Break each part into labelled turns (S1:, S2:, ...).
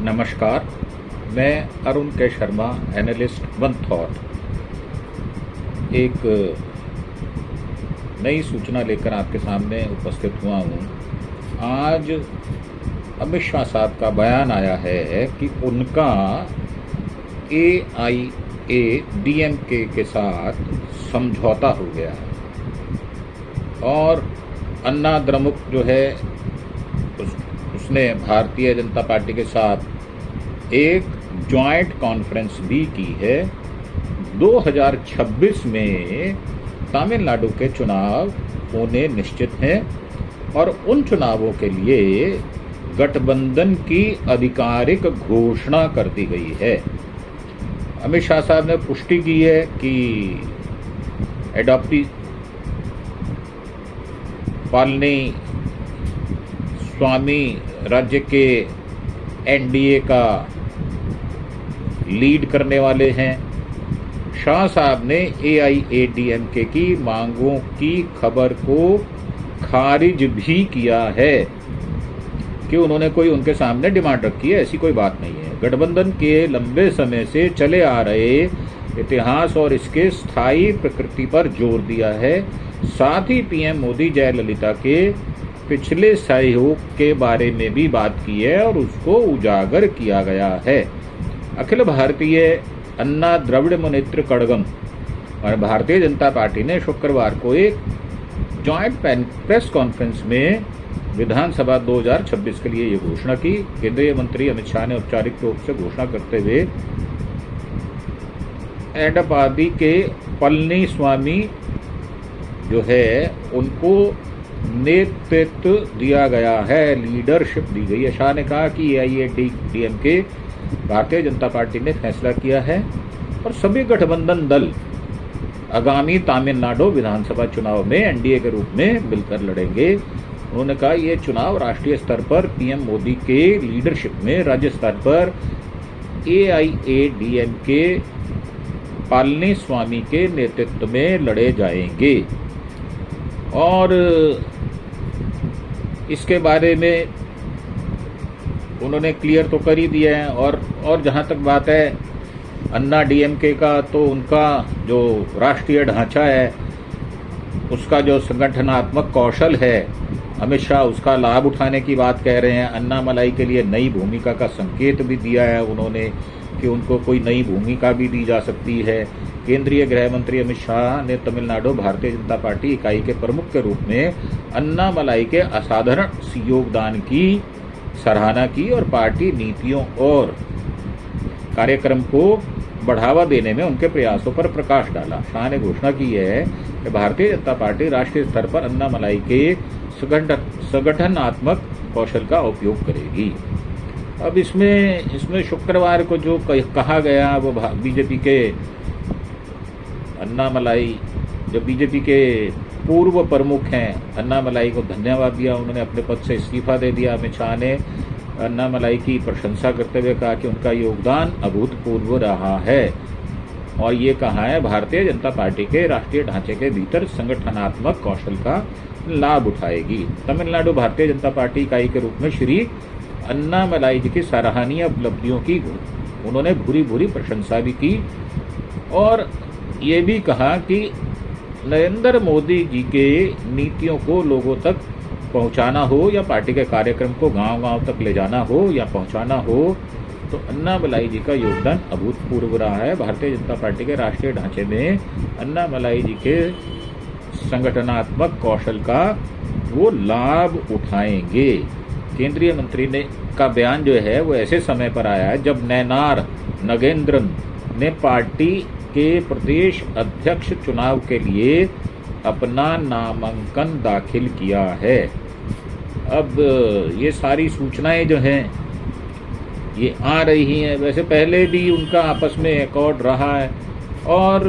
S1: नमस्कार, मैं अरुण के शर्मा, एनालिस्ट वन थॉट, एक नई सूचना लेकर आपके सामने उपस्थित हुआ हूँ। आज अमित शाह साहब का बयान आया है कि उनका AIADMK के साथ समझौता हो गया है और अन्ना द्रमुक जो है उसने भारतीय जनता पार्टी के साथ एक जॉइंट कॉन्फ्रेंस भी की है। 2026 में तमिलनाडु के चुनाव होने निश्चित हैं और उन चुनावों के लिए गठबंधन की आधिकारिक घोषणा कर दी गई है। अमित शाह साहब ने पुष्टि की है कि एडॉप्टी पालनी स्वामी राज्य के NDA का लीड करने वाले हैं। शाह साहब ने AIADMK की मांगों की खबर को खारिज भी किया है कि उन्होंने कोई उनके सामने डिमांड रखी है, ऐसी कोई बात नहीं है। गठबंधन के लंबे समय से चले आ रहे इतिहास और इसके स्थायी प्रकृति पर जोर दिया है। साथ ही PM मोदी जयललिता के पिछले सहयोग के बारे में भी बात की है और उसको उजागर किया गया है। अखिल भारतीय अन्ना द्रविड़ मुनेत्र कड़गम और भारतीय जनता पार्टी ने शुक्रवार को एक जॉइंट प्रेस कॉन्फ्रेंस में विधानसभा 2026 के लिए ये घोषणा की। केंद्रीय मंत्री अमित शाह ने औपचारिक रूप से घोषणा करते हुए एडपादी के पलनीस्वामी जो है उनको नेतृत्व दिया गया है, लीडरशिप दी गई है। शाह ने कहा कि AIADMK भारतीय जनता पार्टी ने फैसला किया है और सभी गठबंधन दल आगामी तमिलनाडु विधानसभा चुनाव में NDA के रूप में मिलकर लड़ेंगे। उन्होंने कहा ये चुनाव राष्ट्रीय स्तर पर PM मोदी के लीडरशिप में राज्य स्तर पर AIADMK पलनीस्वामी के नेतृत्व में लड़े जाएंगे और इसके बारे में उन्होंने क्लियर तो कर ही दिया है। और जहाँ तक बात है अन्ना DMK का, तो उनका जो राष्ट्रीय ढांचा है, उसका जो संगठनात्मक कौशल है, अमित शाह उसका लाभ उठाने की बात कह रहे हैं। अन्नामलाई के लिए नई भूमिका का संकेत भी दिया है उन्होंने कि उनको कोई नई भूमिका भी दी जा सकती है। केंद्रीय गृह मंत्री अमित शाह ने तमिलनाडु भारतीय जनता पार्टी इकाई के प्रमुख के रूप में अन्नामलाई के असाधारण योगदान की सराहना की और पार्टी नीतियों और कार्यक्रम को बढ़ावा देने में उनके प्रयासों पर प्रकाश डाला। शाह ने घोषणा की है कि भारतीय जनता पार्टी राष्ट्रीय स्तर पर अन्नामलाई के संगठनात्मक कौशल का उपयोग करेगी। अब इसमें शुक्रवार को जो कहा गया वो बीजेपी के अन्नामलाई, जो बीजेपी के पूर्व प्रमुख हैं, अन्नामलाई को धन्यवाद दिया। उन्होंने अपने पद से इस्तीफा दे दिया। अमित शाह ने अन्नामलाई की प्रशंसा करते हुए कहा कि उनका योगदान अभूतपूर्व रहा है और ये कहा है भारतीय जनता पार्टी के राष्ट्रीय ढांचे के भीतर संगठनात्मक कौशल का लाभ उठाएगी। तमिलनाडु भारतीय जनता पार्टी इकाई के रूप में श्री अन्नामलाई जी की सराहनीय उपलब्धियों की उन्होंने भूरी प्रशंसा भी की और ये भी कहा कि नरेंद्र मोदी जी के नीतियों को लोगों तक पहुंचाना हो या पार्टी के कार्यक्रम को गांव-गांव तक ले जाना हो या पहुंचाना हो, तो अन्नामलाई जी का योगदान अभूतपूर्व रहा है। भारतीय जनता पार्टी के राष्ट्रीय ढांचे में अन्नामलाई जी के संगठनात्मक कौशल का वो लाभ उठाएंगे। केंद्रीय मंत्री ने का बयान जो है वो ऐसे समय पर आया है जब नैनार नगेंद्रन ने पार्टी के प्रदेश अध्यक्ष चुनाव के लिए अपना नामांकन दाखिल किया है। अब ये सारी सूचनाएं जो हैं ये आ रही हैं। वैसे पहले भी उनका आपस में एकॉर्ड रहा है और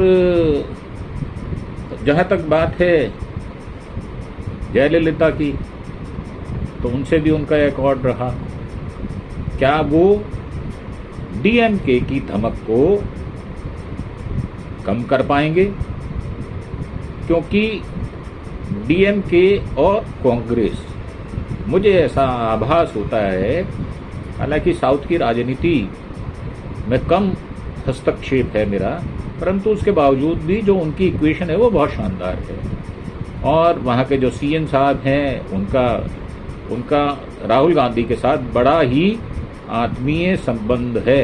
S1: जहाँ तक बात है जयललिता की, तो उनसे भी उनका एकॉर्ड रहा। क्या वो DMK की धमक को कम कर पाएंगे? क्योंकि DMK और कांग्रेस, मुझे ऐसा आभास होता है हालांकि साउथ की राजनीति में कम हस्तक्षेप है मेरा, परंतु उसके बावजूद भी जो उनकी इक्वेशन है वो बहुत शानदार है। और वहाँ के जो सीएम साहब हैं उनका राहुल गांधी के साथ बड़ा ही आत्मीय संबंध है।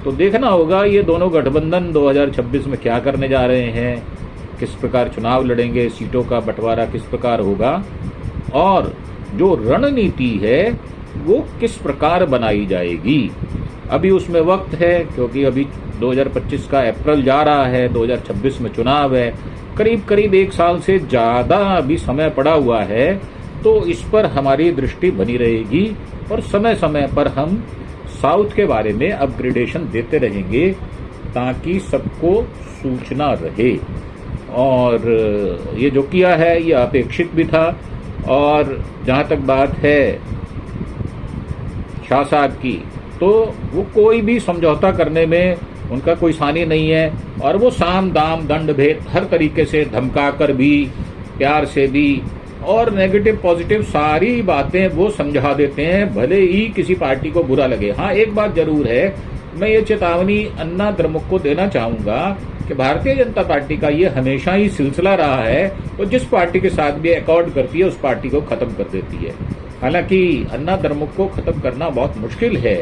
S1: तो देखना होगा ये दोनों गठबंधन 2026 में क्या करने जा रहे हैं, किस प्रकार चुनाव लड़ेंगे, सीटों का बंटवारा किस प्रकार होगा और जो रणनीति है वो किस प्रकार बनाई जाएगी। अभी उसमें वक्त है, क्योंकि अभी 2025 का अप्रैल जा रहा है, 2026 में चुनाव है, करीब करीब 1 साल से ज़्यादा अभी समय पड़ा हुआ है। तो इस पर हमारी दृष्टि बनी रहेगी और समय समय पर हम साउथ के बारे में अपग्रेडेशन देते रहेंगे ताकि सबको सूचना रहे। और ये जो किया है ये अपेक्षित भी था। और जहाँ तक बात है शाह साहब की, तो वो कोई भी समझौता करने में उनका कोई सानी नहीं है और वो साम दाम दंड भेद हर तरीके से धमका कर भी, प्यार से भी और नेगेटिव पॉजिटिव सारी बातें वो समझा देते हैं, भले ही किसी पार्टी को बुरा लगे। हाँ, एक बात जरूर है, मैं ये चेतावनी अन्ना द्रमुक को देना चाहूंगा कि भारतीय जनता पार्टी का ये हमेशा ही सिलसिला रहा है, वो जिस पार्टी के साथ भी अकॉर्ड करती है उस पार्टी को खत्म कर देती है। हालांकि अन्ना द्रमुक को खत्म करना बहुत मुश्किल है,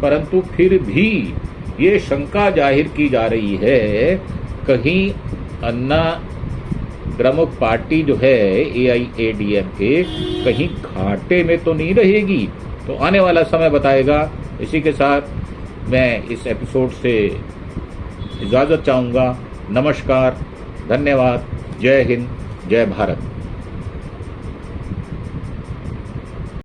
S1: परंतु फिर भी ये शंका जाहिर की जा रही है कहीं अन्ना द्रमुक पार्टी जो है AIADMK कहीं घाटे में तो नहीं रहेगी। तो आने वाला समय बताएगा। इसी के साथ मैं इस एपिसोड से इजाज़त चाहूँगा। नमस्कार, धन्यवाद, जय हिंद, जय भारत।